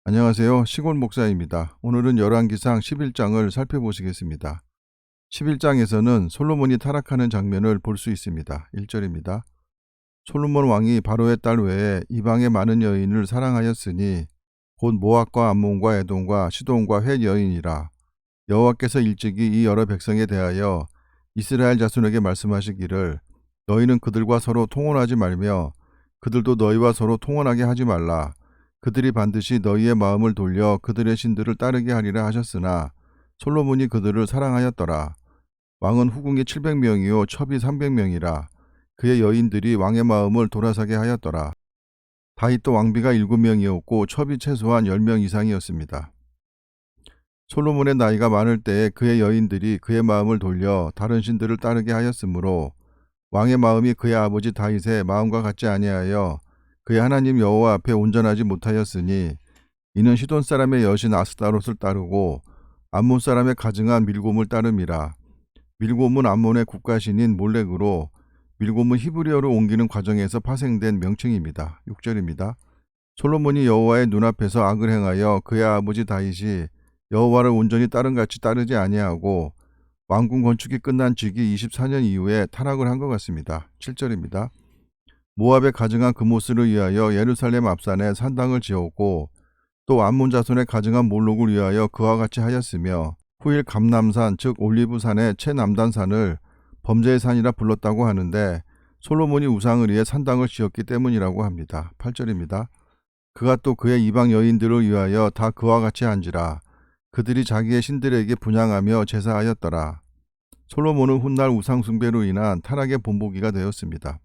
안녕하세요. 시골 목사입니다. 오늘은 열왕기상 11장을 살펴보시겠습니다. 11장에서는 솔로몬이 타락하는 장면을 볼 수 있습니다. 1절입니다. 솔로몬 왕이 바로의 딸 외에 이방의 많은 여인을 사랑하였으니 곧 모압과 암몬과 에돔과 시돈과 헷 여인이라. 여호와께서 일찍이 이 여러 백성에 대하여 이스라엘 자손에게 말씀하시기를 너희는 그들과 서로 통혼하지 말며 그들도 너희와 서로 통혼하게 하지 말라. 그들이 반드시 너희의 마음을 돌려 그들의 신들을 따르게 하리라 하셨으나 솔로몬이 그들을 사랑하였더라. 왕은 후궁이 700명이요 첩이 300명이라. 그의 여인들이 왕의 마음을 돌아서게 하였더라. 다윗도 왕비가 7명이었고 첩이 최소한 10명 이상이었습니다. 솔로몬의 나이가 많을 때에 그의 여인들이 그의 마음을 돌려 다른 신들을 따르게 하였으므로 왕의 마음이 그의 아버지 다윗의 마음과 같지 아니하여 그의 하나님 여호와 앞에 온전하지 못하였으니 이는 시돈 사람의 여신 아스다롯을 따르고 암몬 사람의 가증한 밀곰을 따름이라. 밀곰은 암몬의 국가신인 몰렉으로 밀곰은 히브리어로 옮기는 과정에서 파생된 명칭입니다. 6절입니다. 솔로몬이 여호와의 눈앞에서 악을 행하여 그의 아버지 다윗이 여호와를 온전히 따름같이 따르지 아니하고 왕궁 건축이 끝난 즉위 24년 이후에 타락을 한 것 같습니다. 7절입니다. 모압의 가증한 그모스를 위하여 예루살렘 앞산에 산당을 지었고 또 암몬 자손의 가증한 몰록을 위하여 그와 같이 하였으며 후일 감남산 즉 올리브산의 최남단산을 범죄의 산이라 불렀다고 하는데 솔로몬이 우상을 위해 산당을 지었기 때문이라고 합니다. 8절입니다. 그가 또 그의 이방 여인들을 위하여 다 그와 같이 한지라. 그들이 자기의 신들에게 분향하며 제사하였더라. 솔로몬은 훗날 우상 숭배로 인한 타락의 본보기가 되었습니다.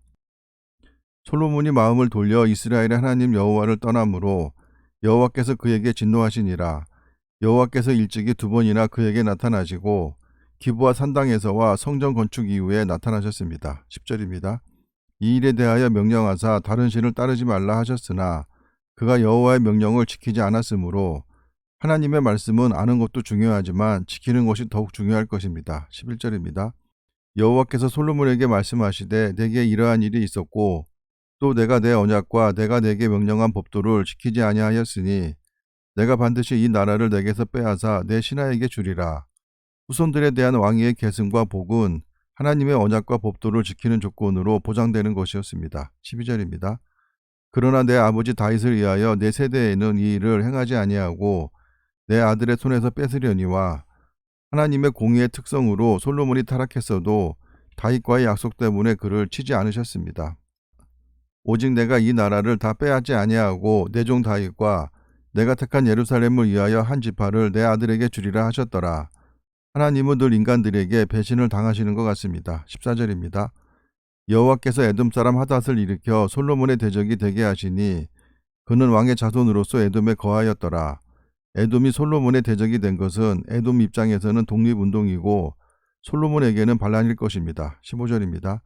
솔로몬이 마음을 돌려 이스라엘의 하나님 여호와를 떠나므로 여호와께서 그에게 진노하시니라. 여호와께서 일찍이 2번이나 그에게 나타나시고 기브와 산당에서와 성전 건축 이후에 나타나셨습니다. 10절입니다. 이 일에 대하여 명령하사 다른 신을 따르지 말라 하셨으나 그가 여호와의 명령을 지키지 않았으므로 하나님의 말씀은 아는 것도 중요하지만 지키는 것이 더욱 중요할 것입니다. 11절입니다. 여호와께서 솔로몬에게 말씀하시되 내게 이러한 일이 있었고 또 내가 내 언약과 내가 내게 명령한 법도를 지키지 아니하였으니 내가 반드시 이 나라를 내게서 빼앗아 내 신하에게 주리라. 후손들에 대한 왕위의 계승과 복은 하나님의 언약과 법도를 지키는 조건으로 보장되는 것이었습니다. 12절입니다. 그러나 내 아버지 다윗을 위하여 내 세대에는 이 일을 행하지 아니하고 내 아들의 손에서 뺏으려니와 하나님의 공의의 특성으로 솔로몬이 타락했어도 다윗과의 약속 때문에 그를 치지 않으셨습니다. 오직 내가 이 나라를 다 빼앗지 아니하고 내 종 다윗과 내가 택한 예루살렘을 위하여 한 지파를 내 아들에게 주리라 하셨더라. 하나님은 늘 인간들에게 배신을 당하시는 것 같습니다. 14절입니다. 여호와께서 에돔 사람 하닷을 일으켜 솔로몬의 대적이 되게 하시니 그는 왕의 자손으로서 에돔에 거하였더라. 에돔이 솔로몬의 대적이 된 것은 에돔 입장에서는 독립운동이고 솔로몬에게는 반란일 것입니다. 15절입니다.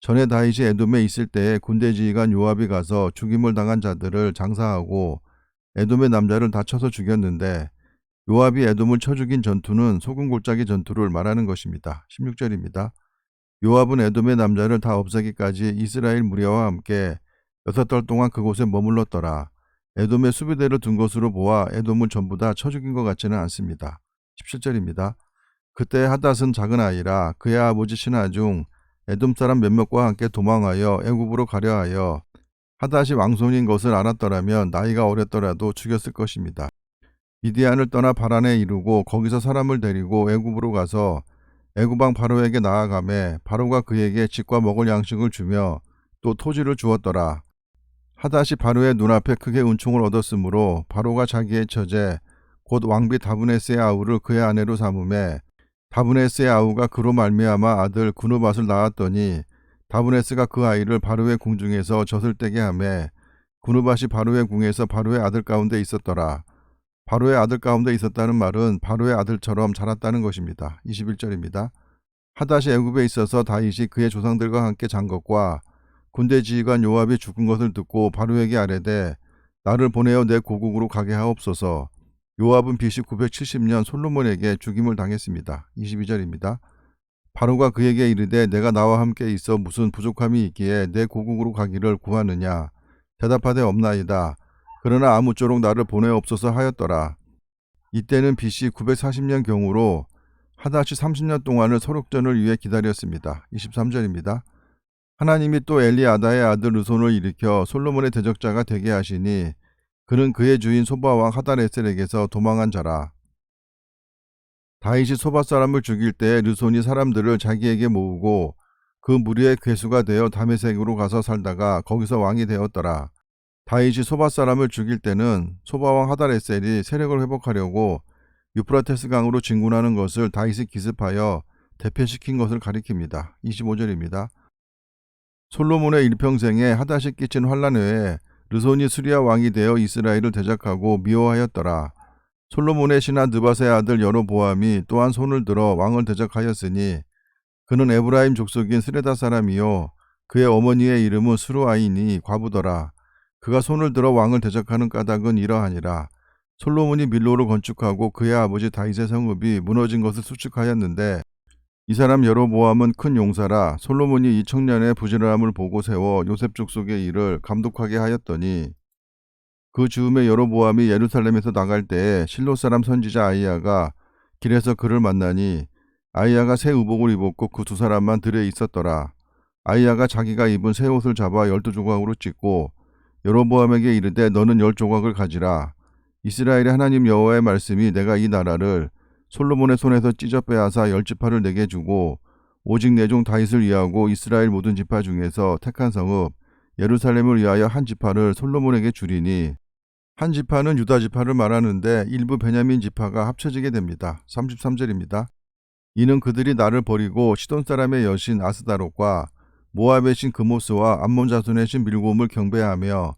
전에 다윗이 에돔에 있을 때에 군대 지휘관 요압이 가서 죽임을 당한 자들을 장사하고 에돔의 남자를 다 쳐서 죽였는데 요압이 에돔을 쳐 죽인 전투는 소금골짜기 전투를 말하는 것입니다. 16절입니다. 요압은 에돔의 남자를 다 없애기까지 이스라엘 무리와 함께 6달 동안 그곳에 머물렀더라. 에돔의 수비대를 둔 것으로 보아 에돔을 전부 다 쳐 죽인 것 같지는 않습니다. 17절입니다. 그때 하닷은 작은 아이라 그의 아버지 신하 중 에돔 사람 몇몇과 함께 도망하여 애굽으로 가려 하여 하닷이 왕손인 것을 알았더라면 나이가 어렸더라도 죽였을 것입니다. 미디안을 떠나 바란에 이르고 거기서 사람을 데리고 애굽으로 가서 애굽 왕 바로에게 나아가매 바로가 그에게 집과 먹을 양식을 주며 또 토지를 주었더라. 하닷이 바로의 눈앞에 크게 은총을 얻었으므로 바로가 자기의 처제 곧 왕비 다브네스의 아우를 그의 아내로 삼음에 다브네스의 아우가 그로 말미암아 아들 구느밧을 낳았더니 다브네스가 그 아이를 바로의 궁중에서 젖을 떼게 하매 구느밧이 바로의 궁에서 바로의 아들 가운데 있었더라. 바로의 아들 가운데 있었다는 말은 바로의 아들처럼 자랐다는 것입니다. 21절입니다. 하닷이 애굽에 있어서 다윗이 그의 조상들과 함께 잔 것과 군대 지휘관 요압이 죽은 것을 듣고 바로에게 아뢰되 나를 보내어 내 고국으로 가게 하옵소서. 요압은 BC 970년 솔로몬에게 죽임을 당했습니다. 22절입니다. 바로가 그에게 이르되 내가 나와 함께 있어 무슨 부족함이 있기에 내 고국으로 가기를 구하느냐. 대답하되 없나이다. 그러나 아무쪼록 나를 보내옵소서 하였더라. 이때는 BC 940년 경으로 하닷이 30년 동안을 서륙전을 위해 기다렸습니다. 23절입니다. 하나님이 또 엘리아다의 아들 르손을 일으켜 솔로몬의 대적자가 되게 하시니 그는 그의 주인 소바왕 하닷에셀에게서 도망한 자라. 다윗이 소바 사람을 죽일 때 르손이 사람들을 자기에게 모으고 그 무리의 괴수가 되어 다메섹으로 가서 살다가 거기서 왕이 되었더라. 다윗이 소바 사람을 죽일 때는 소바왕 하닷에셀이 세력을 회복하려고 유프라테스 강으로 진군하는 것을 다윗이 기습하여 대패시킨 것을 가리킵니다. 25절입니다. 솔로몬의 일평생에 하닷이 끼친 환란 외에 르손이 수리아 왕이 되어 이스라엘을 대적하고 미워하였더라. 솔로몬의 신하 느밧의 아들 여로보암이 또한 손을 들어 왕을 대적하였으니 그는 에브라임 족속인 스레다 사람이요 그의 어머니의 이름은 스루아이니 과부더라. 그가 손을 들어 왕을 대적하는 까닭은 이러하니라. 솔로몬이 밀로를 건축하고 그의 아버지 다윗의 성읍이 무너진 것을 수축하였는데 이 사람 여로보암은 큰 용사라. 솔로몬이 이 청년의 부지런함을 보고 세워 요셉 족속의 일을 감독하게 하였더니 그 즈음에 여로보암이 예루살렘에서 나갈 때에 실로 사람 선지자 아이야가 길에서 그를 만나니 아이야가 새 의복을 입었고 그 두 사람만 들에 있었더라. 아이야가 자기가 입은 새 옷을 잡아 12조각으로 찢고 여로보암에게 이르되 너는 10조각을 가지라. 이스라엘의 하나님 여호와의 말씀이 내가 이 나라를 솔로몬의 손에서 찢어 빼앗아 10지파를 내게 주고 오직 내 종 다윗을 위하고 이스라엘 모든 지파 중에서 택한 성읍 예루살렘을 위하여 한 지파를 솔로몬에게 주리니 한 지파는 유다 지파를 말하는데 일부 베냐민 지파가 합쳐지게 됩니다. 33절입니다. 이는 그들이 나를 버리고 시돈 사람의 여신 아스다롯과 모압의 신 그모스와 암몬 자손의 신 밀곰을 경배하며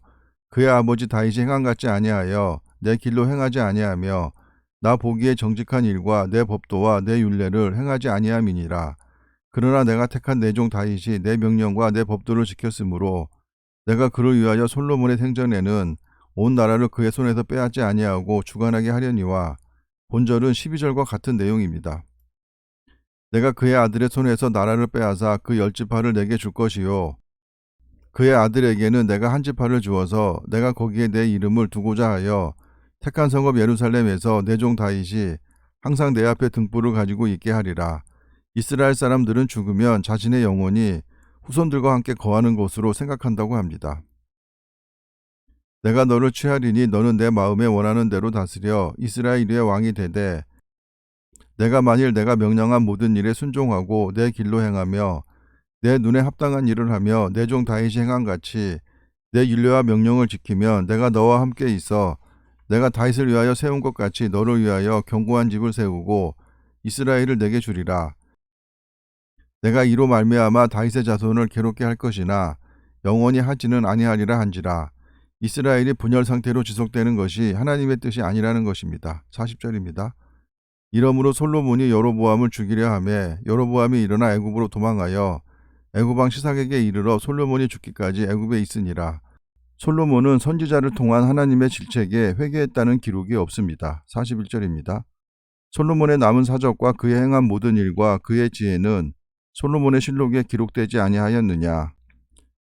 그의 아버지 다윗이 행한 같지 아니하여 내 길로 행하지 아니하며 나 보기에 정직한 일과 내 법도와 내 율례를 행하지 아니함이니라. 그러나 내가 택한 내 종 다윗이 내 명령과 내 법도를 지켰으므로 내가 그를 위하여 솔로몬의 생전에는 온 나라를 그의 손에서 빼앗지 아니하고 주관하게 하려니와 본절은 12절과 같은 내용입니다. 내가 그의 아들의 손에서 나라를 빼앗아 그 10지파를 내게 줄 것이요 그의 아들에게는 내가 한 지파를 주어서 내가 거기에 내 이름을 두고자 하여 택한 성읍 예루살렘에서 내 종 다윗이 항상 내 앞에 등불을 가지고 있게 하리라. 이스라엘 사람들은 죽으면 자신의 영혼이 후손들과 함께 거하는 것으로 생각한다고 합니다. 내가 너를 취하리니 너는 내 마음에 원하는 대로 다스려 이스라엘의 왕이 되되 내가 만일 내가 명령한 모든 일에 순종하고 내 길로 행하며 내 눈에 합당한 일을 하며 내 종 다윗이 행한 같이 내 율례와 명령을 지키면 내가 너와 함께 있어 내가 다윗을 위하여 세운 것 같이 너를 위하여 견고한 집을 세우고 이스라엘을 내게 주리라. 내가 이로 말미암아 다윗의 자손을 괴롭게 할 것이나 영원히 하지는 아니하리라 한지라. 이스라엘이 분열 상태로 지속되는 것이 하나님의 뜻이 아니라는 것입니다. 40절입니다. 이러므로 솔로몬이 여로보암을 죽이려 하매 여로보암이 일어나 애굽으로 도망하여 애굽 왕 시삭에게 이르러 솔로몬이 죽기까지 애굽에 있으니라. 솔로몬은 선지자를 통한 하나님의 질책에 회개했다는 기록이 없습니다. 41절입니다. 솔로몬의 남은 사적과 그의 행한 모든 일과 그의 지혜는 솔로몬의 실록에 기록되지 아니하였느냐.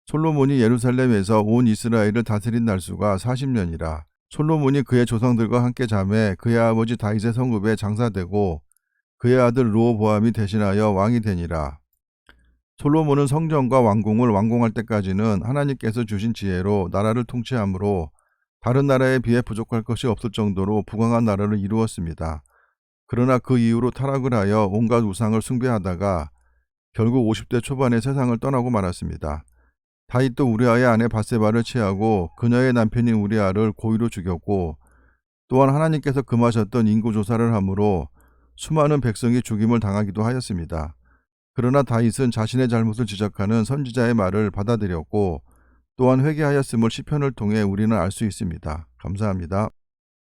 솔로몬이 예루살렘에서 온 이스라엘을 다스린 날수가 40년이라. 솔로몬이 그의 조상들과 함께 잠에 그의 아버지 다윗의 성읍에 장사되고 그의 아들 르호보암이 대신하여 왕이 되니라. 솔로몬은 성전과 왕궁을 완공할 때까지는 하나님께서 주신 지혜로 나라를 통치하므로 다른 나라에 비해 부족할 것이 없을 정도로 부강한 나라를 이루었습니다. 그러나 그 이후로 타락을 하여 온갖 우상을 숭배하다가 결국 50대 초반에 세상을 떠나고 말았습니다. 다윗도 우리아의 아내 밧세바를 취하고 그녀의 남편인 우리아를 고의로 죽였고 또한 하나님께서 금하셨던 인구조사를 함으로 수많은 백성이 죽임을 당하기도 하였습니다. 그러나 다윗은 자신의 잘못을 지적하는 선지자의 말을 받아들였고 또한 회개하였음을 시편을 통해 우리는 알 수 있습니다. 감사합니다.